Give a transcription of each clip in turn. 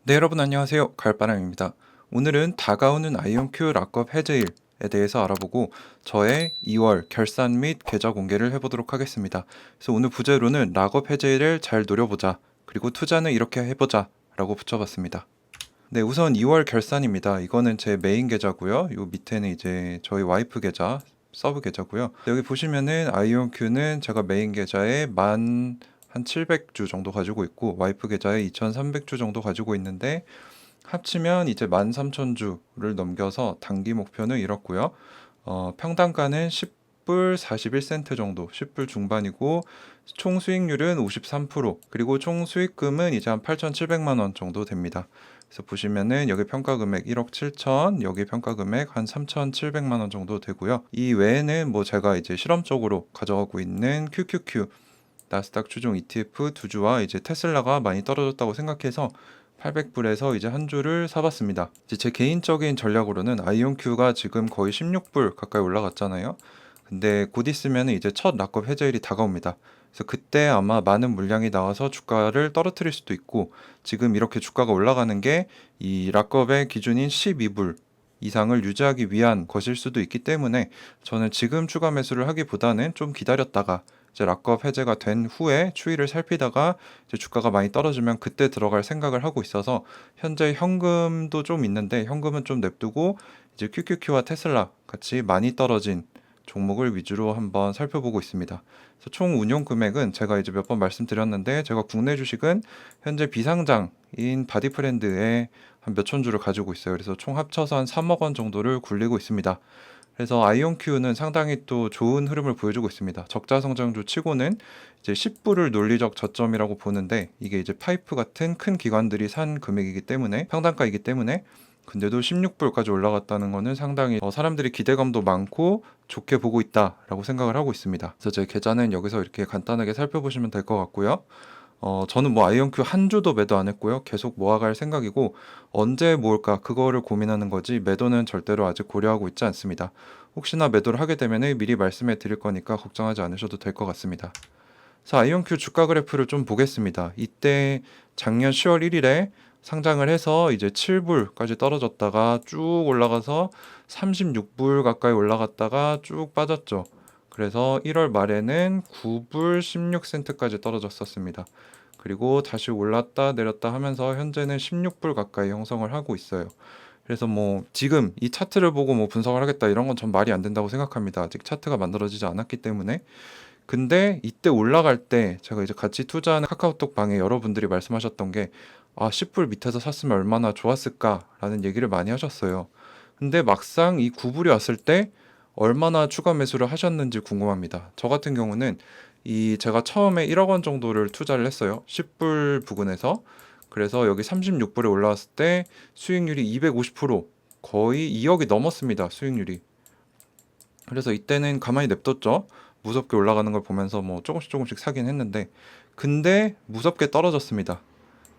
네, 여러분 안녕하세요. 갈바람입니다. 오늘은 다가오는 아이온큐 락업 해제일에 대해서 알아보고 저의 2월 결산 및 계좌 공개를 해보도록 하겠습니다. 그래서 오늘 부제로는 락업 해제일을 잘 노려보자. 그리고 투자는 이렇게 해보자 라고 붙여봤습니다. 네, 우선 2월 결산입니다. 이거는 제 메인 계좌고요. 요 밑에는 이제 저희 와이프 계좌, 서브 계좌고요. 여기 보시면은 아이온큐는 제가 메인 계좌에 한 700주 정도 가지고 있고 와이프 계좌에 2,300주 정도 가지고 있는데 합치면 이제 13,000주를 넘겨서 단기 목표는 이렇고요. 평단가는 10불 41센트 정도, 10불 중반이고 총 수익률은 53%, 그리고 총 수익금은 이제 한 8,700만 원 정도 됩니다. 그래서 보시면은 여기 평가 금액 1억 7천, 여기 평가 금액 한 3,700만 원 정도 되고요. 이 외에는 뭐 제가 이제 실험적으로 가져가고 있는 QQQ 나스닥 추종 ETF 두 주와 이제 테슬라가 많이 떨어졌다고 생각해서 800불에서 이제 한 주를 사봤습니다. 이제 제 개인적인 전략으로는 아이온큐가 지금 거의 16불 가까이 올라갔잖아요. 근데 곧 있으면 이제 첫 락업 해제일이 다가옵니다. 그래서 그때 아마 많은 물량이 나와서 주가를 떨어뜨릴 수도 있고, 지금 이렇게 주가가 올라가는 게 이 락업의 기준인 12불 이상을 유지하기 위한 것일 수도 있기 때문에 저는 지금 추가 매수를 하기보다는 좀 기다렸다가 이제 락업 해제가 된 후에 추이를 살피다가 이제 주가가 많이 떨어지면 그때 들어갈 생각을 하고 있어서 현재 현금도 좀 있는데 현금은 좀 냅두고 이제 QQQ와 테슬라 같이 많이 떨어진 종목을 위주로 한번 살펴보고 있습니다. 그래서 총 운용 금액은 제가 이제 몇 번 말씀드렸는데 제가 국내 주식은 현재 비상장인 바디프렌드에 한 몇천 주를 가지고 있어요. 그래서 총 합쳐서 한 3억 원 정도를 굴리고 있습니다. 그래서 아이온큐는 상당히 또 좋은 흐름을 보여주고 있습니다. 적자 성장주 치고는 이제 10불을 논리적 저점이라고 보는데 이게 이제 파이프 같은 큰 기관들이 산 금액이기 때문에 평단가이기 때문에 근데도 16불까지 올라갔다는 거는 상당히 사람들이 기대감도 많고 좋게 보고 있다라고 생각을 하고 있습니다. 그래서 제 계좌는 여기서 이렇게 간단하게 살펴보시면 될 것 같고요. 저는 뭐 아이온큐 한 주도 매도 안 했고요. 계속 모아갈 생각이고 언제 모을까 그거를 고민하는 거지 매도는 절대로 아직 고려하고 있지 않습니다. 혹시나 매도를 하게 되면 미리 말씀해 드릴 거니까 걱정하지 않으셔도 될 것 같습니다. 그래서 아이온큐 주가 그래프를 좀 보겠습니다. 이때 작년 10월 1일에 상장을 해서 이제 7불까지 떨어졌다가 쭉 올라가서 36불 가까이 올라갔다가 쭉 빠졌죠. 그래서 1월 말에는 9불 16센트까지 떨어졌었습니다. 그리고 다시 올랐다 내렸다 하면서 현재는 16불 가까이 형성을 하고 있어요. 그래서 뭐 지금 이 차트를 보고 뭐 분석을 하겠다 이런 건 전 말이 안 된다고 생각합니다. 아직 차트가 만들어지지 않았기 때문에. 근데 이때 올라갈 때 제가 이제 같이 투자하는 카카오톡 방에 여러분들이 말씀하셨던 게 10불 밑에서 샀으면 얼마나 좋았을까라는 얘기를 많이 하셨어요. 근데 막상 이 9불이 왔을 때 얼마나 추가 매수를 하셨는지 궁금합니다. 저 같은 경우는 이 제가 처음에 1억 원 정도를 투자를 했어요. 10불 부근에서. 그래서 여기 36불에 올라왔을 때 수익률이 250%, 거의 2억이 넘었습니다. 수익률이. 그래서 이때는 가만히 냅뒀죠. 무섭게 올라가는 걸 보면서 뭐 조금씩 사긴 했는데 근데 무섭게 떨어졌습니다.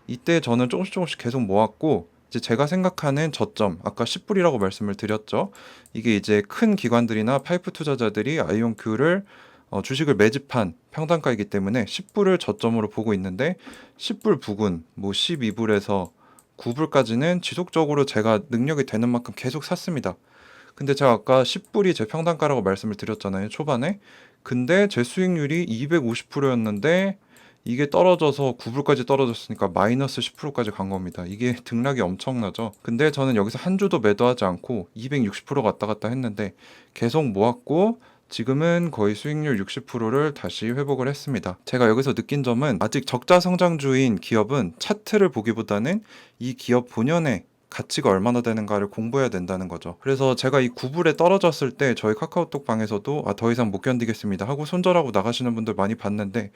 이때 저는 조금씩 계속 모았고 이제 제가 생각하는 저점 아까 10불이라고 말씀을 드렸죠. 이게 이제 큰 기관들이나 파이프 투자자들이 아이온큐를 주식을 매집한 평단가이기 때문에 10불을 저점으로 보고 있는데 10불 부근 뭐 12불에서 9불까지는 지속적으로 제가 능력이 되는 만큼 계속 샀습니다. 근데 제가 아까 10불이 제 평단가라고 말씀을 드렸잖아요, 초반에. 근데 제 수익률이 250%였는데 이게 떨어져서 9불까지 떨어졌으니까 마이너스 10%까지 간 겁니다. 이게 등락이 엄청나죠. 근데 저는 여기서 한 주도 매도하지 않고 260% 왔다 갔다 했는데 계속 모았고 지금은 거의 수익률 60%를 다시 회복을 했습니다. 제가 여기서 느낀 점은 아직 적자 성장주인 기업은 차트를 보기보다는 이 기업 본연의 가치가 얼마나 되는가를 공부해야 된다는 거죠. 그래서 제가 이 9불에 떨어졌을 때 저희 카카오톡 방에서도 더 이상 못 견디겠습니다 하고 손절하고 나가시는 분들 많이 봤는데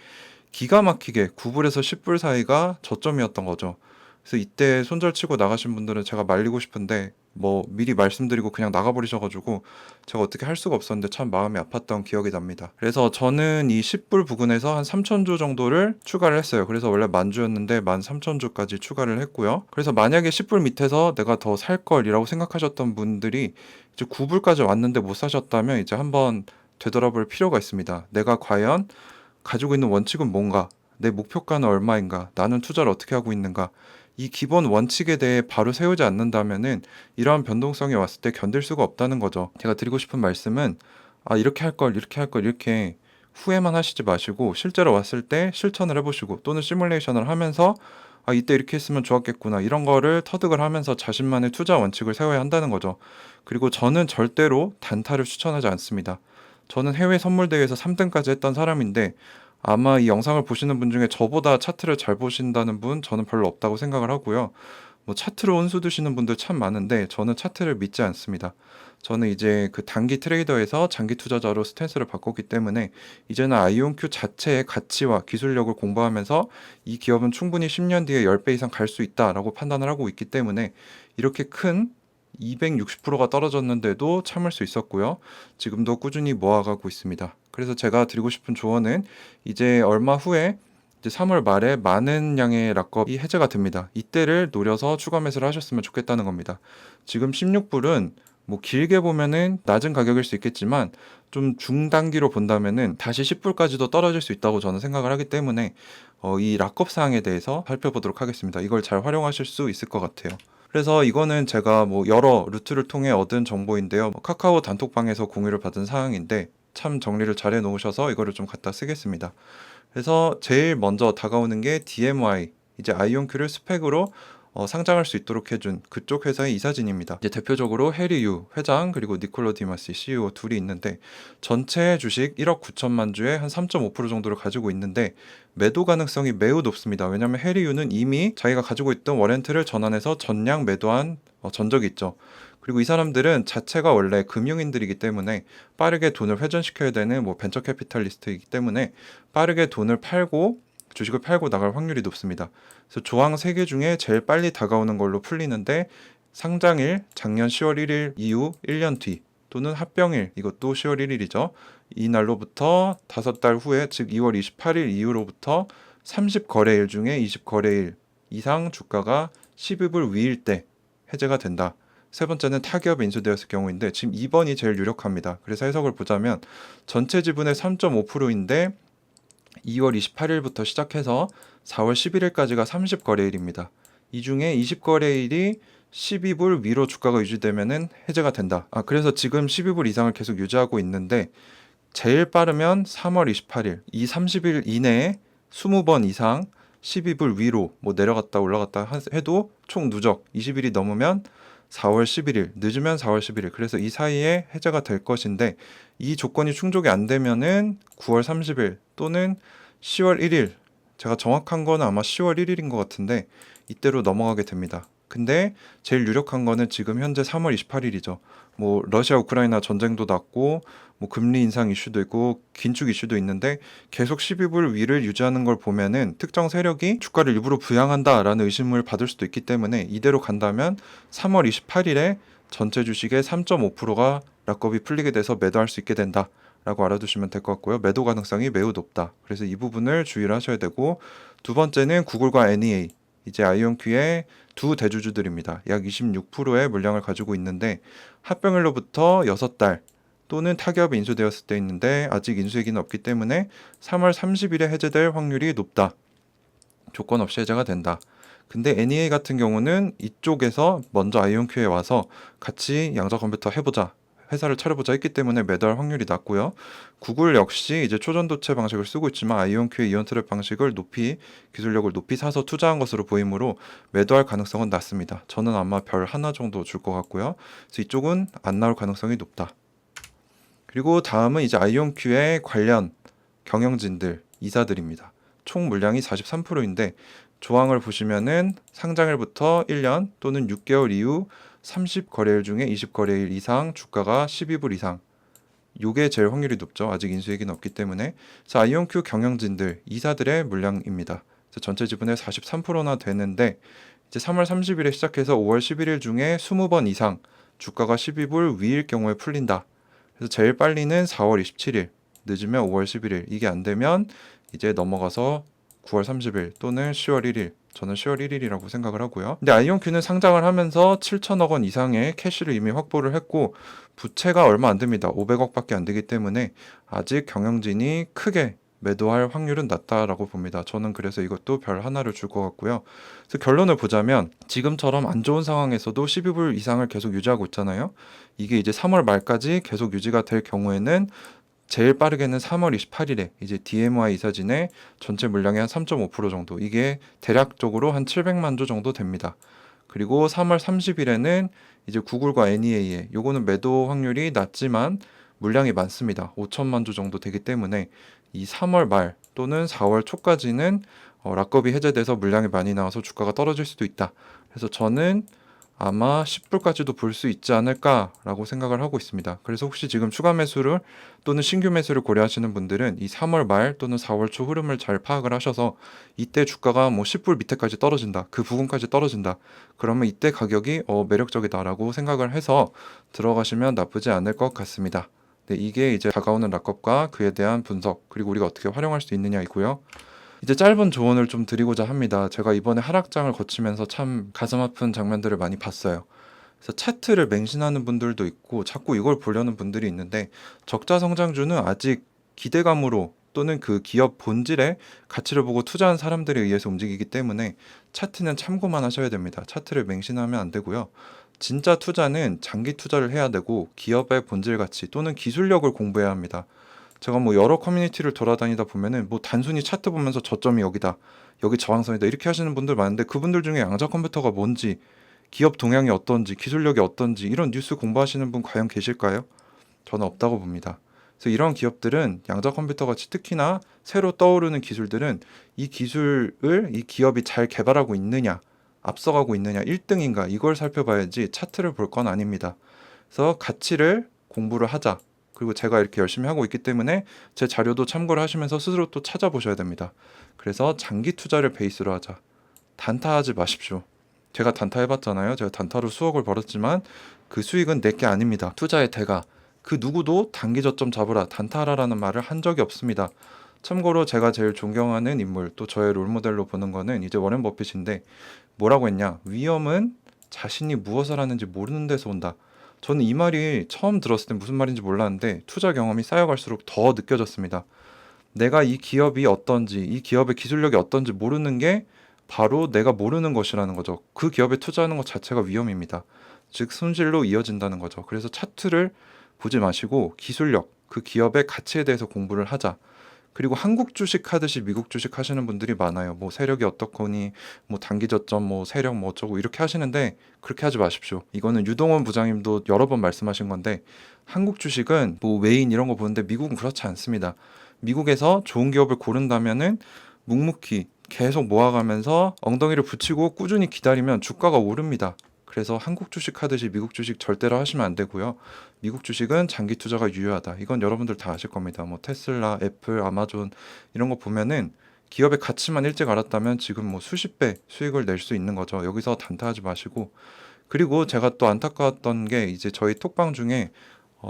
기가 막히게 9불에서 10불 사이가 저점이었던 거죠. 그래서 이때 손절 치고 나가신 분들은 제가 말리고 싶은데 뭐 미리 말씀드리고 그냥 나가버리셔가지고 제가 어떻게 할 수가 없었는데 참 마음이 아팠던 기억이 납니다. 그래서 저는 이 10불 부근에서 한 3,000주 정도를 추가를 했어요. 그래서 원래 10,000주였는데 13,000주까지 추가를 했고요. 그래서 만약에 10불 밑에서 내가 더 살 걸이라고 생각하셨던 분들이 이제 9불까지 왔는데 못 사셨다면 이제 한번 되돌아볼 필요가 있습니다. 내가 과연 가지고 있는 원칙은 뭔가? 내 목표가는 얼마인가? 나는 투자를 어떻게 하고 있는가? 이 기본 원칙에 대해 바로 세우지 않는다면은 이러한 변동성이 왔을 때 견딜 수가 없다는 거죠. 제가 드리고 싶은 말씀은 이렇게 할 걸, 이렇게 할 걸, 이렇게 후회만 하시지 마시고 실제로 왔을 때 실천을 해보시고 또는 시뮬레이션을 하면서 이때 이렇게 했으면 좋았겠구나 이런 거를 터득을 하면서 자신만의 투자 원칙을 세워야 한다는 거죠. 그리고 저는 절대로 단타를 추천하지 않습니다. 저는 해외 선물 대회에서 3등까지 했던 사람인데 아마 이 영상을 보시는 분 중에 저보다 차트를 잘 보신다는 분 저는 별로 없다고 생각을 하고요. 뭐 차트로 운수 두시는 분들 참 많은데 저는 차트를 믿지 않습니다. 저는 이제 그 단기 트레이더에서 장기 투자자로 스탠스를 바꿨기 때문에 이제는 아이온큐 자체의 가치와 기술력을 공부하면서 이 기업은 충분히 10년 뒤에 10배 이상 갈 수 있다라고 판단을 하고 있기 때문에 이렇게 큰 260%가 떨어졌는데도 참을 수 있었고요. 지금도 꾸준히 모아가고 있습니다. 그래서 제가 드리고 싶은 조언은 이제 얼마 후에 이제 3월 말에 많은 양의 락업이 해제가 됩니다. 이때를 노려서 추가 매수를 하셨으면 좋겠다는 겁니다. 지금 16불은 뭐 길게 보면은 낮은 가격일 수 있겠지만 좀 중단기로 본다면은 다시 10불까지도 떨어질 수 있다고 저는 생각을 하기 때문에 이 락업 사항에 대해서 살펴보도록 하겠습니다. 이걸 잘 활용하실 수 있을 것 같아요. 그래서 이거는 제가 뭐 여러 루트를 통해 얻은 정보인데요. 카카오 단톡방에서 공유를 받은 사항인데 참 정리를 잘 해놓으셔서 이거를 좀 갖다 쓰겠습니다. 그래서 제일 먼저 다가오는 게 DMY, 이제 아이온큐를 스펙으로 상장할 수 있도록 해준 그쪽 회사의 이사진입니다. 이제 대표적으로 해리 유 회장 그리고 니콜로 디마시 CEO 둘이 있는데 전체 주식 1억 9천만 주에 한 3.5% 정도를 가지고 있는데 매도 가능성이 매우 높습니다. 왜냐하면 해리 유는 이미 자기가 가지고 있던 워렌트를 전환해서 전량 매도한 전적이 있죠. 그리고 이 사람들은 자체가 원래 금융인들이기 때문에 빠르게 돈을 회전시켜야 되는 뭐 벤처 캐피탈리스트이기 때문에 빠르게 돈을 팔고 주식을 팔고 나갈 확률이 높습니다. 그래서 조항 3개 중에 제일 빨리 다가오는 걸로 풀리는데 상장일 작년 10월 1일 이후 1년 뒤 또는 합병일 이것도 10월 1일이죠. 이 날로부터 5달 후에 즉 2월 28일 이후로부터 30거래일 중에 20거래일 이상 주가가 12불 위일 때 해제가 된다. 세 번째는 타기업이 인수되었을 경우인데 지금 2번이 제일 유력합니다. 그래서 해석을 보자면 전체 지분의 3.5%인데 2월 28일부터 시작해서 4월 11일까지가 30거래일입니다. 이 중에 20거래일이 12불 위로 주가가 유지되면은 해제가 된다. 그래서 지금 12불 이상을 계속 유지하고 있는데 제일 빠르면 3월 28일, 이 30일 이내에 20번 이상 12불 위로 뭐 내려갔다 올라갔다 해도 총 누적 20일이 넘으면 4월 11일, 늦으면 4월 11일. 그래서 이 사이에 해제가 될 것인데 이 조건이 충족이 안 되면은 9월 30일 또는 10월 1일. 제가 정확한 거는 아마 10월 1일인 것 같은데 이때로 넘어가게 됩니다. 근데 제일 유력한 거는 지금 현재 3월 28일이죠. 뭐 러시아 우크라이나 전쟁도 났고 뭐 금리 인상 이슈도 있고 긴축 이슈도 있는데 계속 12불 위를 유지하는 걸 보면은 특정 세력이 주가를 일부러 부양한다라는 의심을 받을 수도 있기 때문에 이대로 간다면 3월 28일에 전체 주식의 3.5%가 락업이 풀리게 돼서 매도할 수 있게 된다. 라고 알아두시면 될 것 같고요. 매도 가능성이 매우 높다. 그래서 이 부분을 주의를 하셔야 되고 두 번째는 구글과 NEA 이제 아이온큐의 두 대주주들입니다. 약 26%의 물량을 가지고 있는데 합병일로부터 6달 또는 타기업이 인수되었을 때 있는데 아직 인수얘기는 없기 때문에 3월 30일에 해제될 확률이 높다. 조건 없이 해제가 된다. 근데 NEA 같은 경우는 이쪽에서 먼저 아이온큐에 와서 같이 양자 컴퓨터 해보자. 회사를 차려보자 했기 때문에 매도할 확률이 낮고요. 구글 역시 이제 초전도체 방식을 쓰고 있지만 아이온큐의 이온 트랩 방식을 기술력을 높이 사서 투자한 것으로 보이므로 매도할 가능성은 낮습니다. 저는 아마 별 하나 정도 줄 것 같고요. 그래서 이쪽은 안 나올 가능성이 높다. 그리고 다음은 이제 아이온큐의 관련 경영진들, 이사들입니다. 총 물량이 43%인데 조항을 보시면은 상장일부터 1년 또는 6개월 이후 30거래일 중에 20거래일 이상 주가가 12불 이상. 요게 제일 확률이 높죠. 아직 인수얘기는 없기 때문에. 그래서 아이온큐 경영진들, 이사들의 물량입니다. 그래서 전체 지분의 43%나 되는데 이제 3월 30일에 시작해서 5월 11일 중에 20번 이상 주가가 12불 위일 경우에 풀린다. 그래서 제일 빨리는 4월 27일, 늦으면 5월 11일. 이게 안 되면 이제 넘어가서 9월 30일 또는 10월 1일. 저는 10월 1일이라고 생각을 하고요. 근데 아이온큐는 상장을 하면서 7천억 원 이상의 캐시를 이미 확보를 했고 부채가 얼마 안 됩니다. 500억밖에 안 되기 때문에 아직 경영진이 크게 매도할 확률은 낮다라고 봅니다. 저는 그래서 이것도 별 하나를 줄 것 같고요. 그래서 결론을 보자면 지금처럼 안 좋은 상황에서도 12불 이상을 계속 유지하고 있잖아요. 이게 이제 3월 말까지 계속 유지가 될 경우에는 제일 빠르게는 3월 28일에 이제 DMY 이사진의 전체 물량의 한 3.5% 정도, 이게 대략적으로 한 700만 주 정도 됩니다. 그리고 3월 30일에는 이제 구글과 NEA의 요거는 매도 확률이 낮지만 물량이 많습니다. 5천만 주 정도 되기 때문에 이 3월 말 또는 4월 초까지는 락업이 해제돼서 물량이 많이 나와서 주가가 떨어질 수도 있다. 그래서 저는 아마 10불까지도 볼 수 있지 않을까라고 생각을 하고 있습니다. 그래서 혹시 지금 추가 매수를 또는 신규 매수를 고려하시는 분들은 이 3월 말 또는 4월 초 흐름을 잘 파악을 하셔서 이때 주가가 뭐 10불 밑에까지 떨어진다, 그 부분까지 떨어진다, 그러면 이때 가격이 매력적이다라고 생각을 해서 들어가시면 나쁘지 않을 것 같습니다. 네, 이게 이제 다가오는 락업과 그에 대한 분석, 그리고 우리가 어떻게 활용할 수 있느냐이고요. 이제 짧은 조언을 좀 드리고자 합니다. 제가 이번에 하락장을 거치면서 참 가슴 아픈 장면들을 많이 봤어요. 그래서 차트를 맹신하는 분들도 있고 자꾸 이걸 보려는 분들이 있는데, 적자 성장주는 아직 기대감으로 또는 그 기업 본질의 가치를 보고 투자한 사람들에 의해서 움직이기 때문에 차트는 참고만 하셔야 됩니다. 차트를 맹신하면 안 되고요. 진짜 투자는 장기 투자를 해야 되고 기업의 본질 가치 또는 기술력을 공부해야 합니다. 제가 뭐 여러 커뮤니티를 돌아다니다 보면은 뭐 단순히 차트 보면서 저점이 여기다, 여기 저항선이다 이렇게 하시는 분들 많은데, 그분들 중에 양자 컴퓨터가 뭔지, 기업 동향이 어떤지, 기술력이 어떤지 이런 뉴스 공부하시는 분 과연 계실까요? 저는 없다고 봅니다. 그래서 이런 기업들은 양자 컴퓨터 같이, 특히나 새로 떠오르는 기술들은 이 기술을 이 기업이 잘 개발하고 있느냐, 앞서가고 있느냐, 1등인가 이걸 살펴봐야지 차트를 볼 건 아닙니다. 그래서 가치를 공부를 하자. 그리고 제가 이렇게 열심히 하고 있기 때문에 제 자료도 참고를 하시면서 스스로 또 찾아보셔야 됩니다. 그래서 장기 투자를 베이스로 하자. 단타하지 마십시오. 제가 단타 해봤잖아요. 제가 단타로 수억을 벌었지만 그 수익은 내게 아닙니다. 투자의 대가. 그 누구도 단기 저점 잡으라, 단타하라라는 말을 한 적이 없습니다. 참고로 제가 제일 존경하는 인물, 또 저의 롤모델로 보는 거는 이제 워렌 버핏인데, 뭐라고 했냐? 위험은 자신이 무엇을 하는지 모르는 데서 온다. 저는 이 말이 처음 들었을 때 무슨 말인지 몰랐는데 투자 경험이 쌓여갈수록 더 느껴졌습니다. 내가 이 기업이 어떤지, 이 기업의 기술력이 어떤지 모르는 게 바로 내가 모르는 것이라는 거죠. 그 기업에 투자하는 것 자체가 위험입니다. 즉 손실로 이어진다는 거죠. 그래서 차트를 보지 마시고 기술력, 그 기업의 가치에 대해서 공부를 하자. 그리고 한국 주식 하듯이 미국 주식 하시는 분들이 많아요. 뭐 세력이 어떻거니, 뭐 단기 저점, 뭐 세력 뭐 어쩌고 이렇게 하시는데, 그렇게 하지 마십시오. 이거는 유동원 부장님도 여러 번 말씀하신 건데, 한국 주식은 뭐 외인 이런 거 보는데 미국은 그렇지 않습니다. 미국에서 좋은 기업을 고른다면은 묵묵히 계속 모아가면서 엉덩이를 붙이고 꾸준히 기다리면 주가가 오릅니다. 그래서 한국 주식 하듯이 미국 주식 절대로 하시면 안 되고요. 미국 주식은 장기 투자가 유효하다. 이건 여러분들 다 아실 겁니다. 뭐 테슬라, 애플, 아마존 이런 거 보면은 기업의 가치만 일찍 알았다면 지금 뭐 수십 배 수익을 낼 수 있는 거죠. 여기서 단타하지 마시고. 그리고 제가 또 안타까웠던 게, 이제 저희 톡방 중에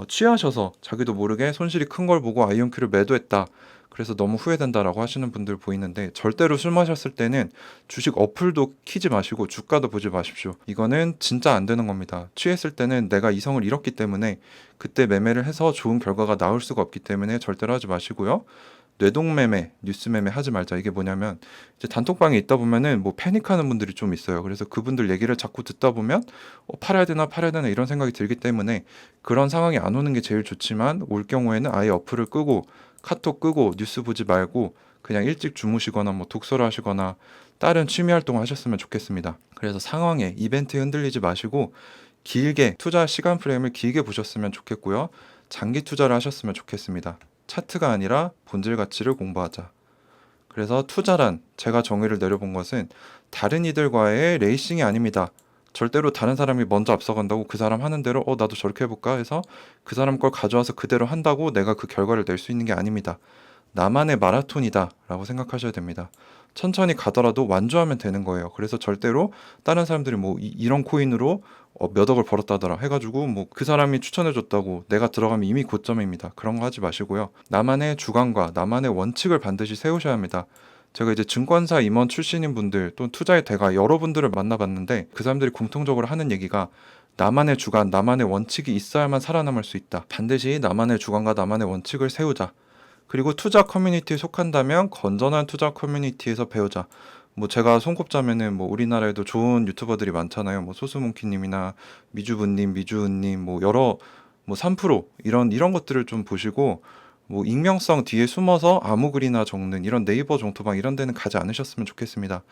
취하셔서 자기도 모르게 손실이 큰 걸 보고 아이온큐를 매도했다, 그래서 너무 후회된다라고 하시는 분들 보이는데, 절대로 술 마셨을 때는 주식 어플도 키지 마시고 주가도 보지 마십시오. 이거는 진짜 안 되는 겁니다. 취했을 때는 내가 이성을 잃었기 때문에 그때 매매를 해서 좋은 결과가 나올 수가 없기 때문에 절대로 하지 마시고요. 뇌동매매, 뉴스매매 하지 말자. 이게 뭐냐면, 이제 단톡방에 있다 보면은 뭐 패닉하는 분들이 좀 있어요. 그래서 그분들 얘기를 자꾸 듣다 보면 팔아야 되나 팔아야 되나 이런 생각이 들기 때문에 그런 상황이 안 오는 게 제일 좋지만, 올 경우에는 아예 어플을 끄고 카톡 끄고 뉴스 보지 말고 그냥 일찍 주무시거나 뭐 독서를 하시거나 다른 취미 활동을 하셨으면 좋겠습니다. 그래서 상황에, 이벤트에 흔들리지 마시고 길게 투자 시간 프레임을 길게 보셨으면 좋겠고요. 장기 투자를 하셨으면 좋겠습니다. 차트가 아니라 본질 가치를 공부하자. 그래서 투자란, 제가 정의를 내려본 것은 다른 이들과의 레이싱이 아닙니다. 절대로 다른 사람이 먼저 앞서간다고 그 사람 하는 대로 나도 저렇게 해볼까 해서 그 사람 걸 가져와서 그대로 한다고 내가 그 결과를 낼 수 있는 게 아닙니다. 나만의 마라톤이다 라고 생각하셔야 됩니다. 천천히 가더라도 완주하면 되는 거예요. 그래서 절대로 다른 사람들이 뭐 이런 코인으로 몇 억을 벌었다더라 해가지고 뭐 그 사람이 추천해줬다고 내가 들어가면 이미 고점입니다. 그런 거 하지 마시고요. 나만의 주관과 나만의 원칙을 반드시 세우셔야 합니다. 제가 이제 증권사 임원 출신인 분들, 또 투자의 대가 여러분들을 만나봤는데, 그 사람들이 공통적으로 하는 얘기가 나만의 주관, 나만의 원칙이 있어야만 살아남을 수 있다. 반드시 나만의 주관과 나만의 원칙을 세우자. 그리고 투자 커뮤니티에 속한다면 건전한 투자 커뮤니티에서 배우자. 뭐 제가 손꼽자면은 뭐 우리나라에도 좋은 유튜버들이 많잖아요. 뭐 소스몽키님이나 미주분님, 미주은님, 뭐 여러 뭐 3프로 이런 것들을 좀 보시고 뭐 익명성 뒤에 숨어서 아무 글이나 적는 이런 네이버 종토방 이런 데는 가지 않으셨으면 좋겠습니다.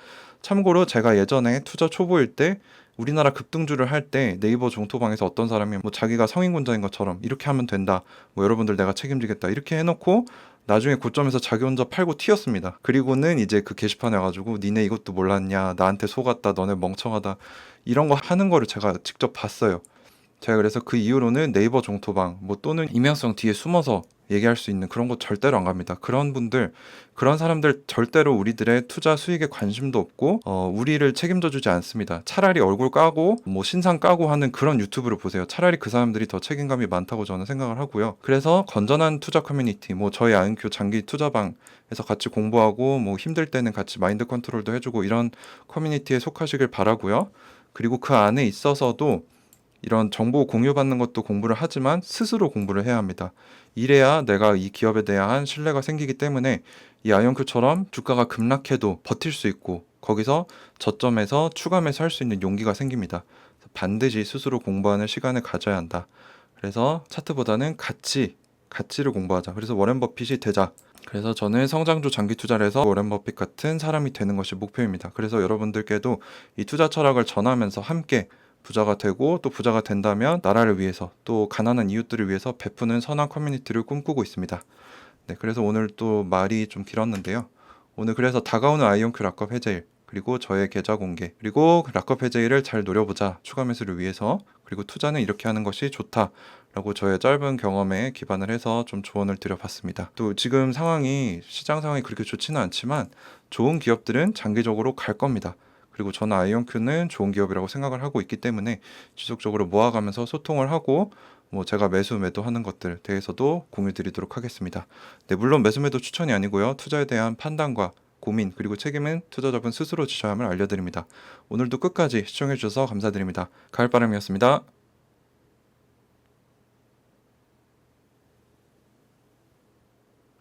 참고로 제가 예전에 투자 초보일 때 우리나라 급등주를 할 때 네이버 종토방에서 어떤 사람이 뭐 자기가 성인군자인 것처럼 이렇게 하면 된다. 뭐 여러분들 내가 책임지겠다. 이렇게 해놓고 나중에 고점에서 자기 혼자 팔고 튀었습니다. 그리고는 이제 그 게시판에 와가지고 니네 이것도 몰랐냐. 나한테 속았다. 너네 멍청하다. 이런 거 하는 거를 제가 직접 봤어요. 제가 그래서 그 이후로는 네이버 종토방 뭐 또는 익명성 뒤에 숨어서 얘기할 수 있는 그런 곳 절대로 안 갑니다. 그런 사람들 절대로 우리들의 투자 수익에 관심도 없고 우리를 책임져 주지 않습니다. 차라리 얼굴 까고 뭐 신상 까고 하는 그런 유튜브를 보세요. 차라리 그 사람들이 더 책임감이 많다고 저는 생각을 하고요. 그래서 건전한 투자 커뮤니티, 뭐 저희 아은큐 장기 투자방에서 같이 공부하고 뭐 힘들 때는 같이 마인드 컨트롤도 해주고 이런 커뮤니티에 속하시길 바라고요. 그리고 그 안에 있어서도 이런 정보 공유받는 것도 공부를 하지만 스스로 공부를 해야 합니다. 이래야 내가 이 기업에 대한 신뢰가 생기기 때문에 이 아이온큐처럼 주가가 급락해도 버틸 수 있고 거기서 저점에서 추가 매수할 수 있는 용기가 생깁니다. 반드시 스스로 공부하는 시간을 가져야 한다. 그래서 차트보다는 가치를 공부하자. 그래서 워렌 버핏이 되자. 그래서 저는 성장주 장기 투자를 해서 워렌 버핏 같은 사람이 되는 것이 목표입니다. 그래서 여러분들께도 이 투자 철학을 전하면서 함께 부자가 되고 또 부자가 된다면 나라를 위해서 또 가난한 이웃들을 위해서 베푸는 선한 커뮤니티를 꿈꾸고 있습니다. 네, 그래서 오늘 또 말이 좀 길었는데요. 오늘 그래서 다가오는 아이온큐 락업 해제일 그리고 저의 계좌 공개 그리고 락업 해제일을 잘 노려보자 추가 매수를 위해서 그리고 투자는 이렇게 하는 것이 좋다 라고 저의 짧은 경험에 기반을 해서 좀 조언을 드려봤습니다. 또 지금 시장 상황이 그렇게 좋지는 않지만 좋은 기업들은 장기적으로 갈 겁니다. 그리고 저는 아이온큐는 좋은 기업이라고 생각을 하고 있기 때문에 지속적으로 모아가면서 소통을 하고 뭐 제가 매수 매도하는 것들 대해서도 공유 드리도록 하겠습니다. 네, 물론 매수 매도 추천이 아니고요. 투자에 대한 판단과 고민 그리고 책임은 투자자분 스스로 지셔야 함을 알려드립니다. 오늘도 끝까지 시청해 주셔서 감사드립니다. 가을바람이었습니다.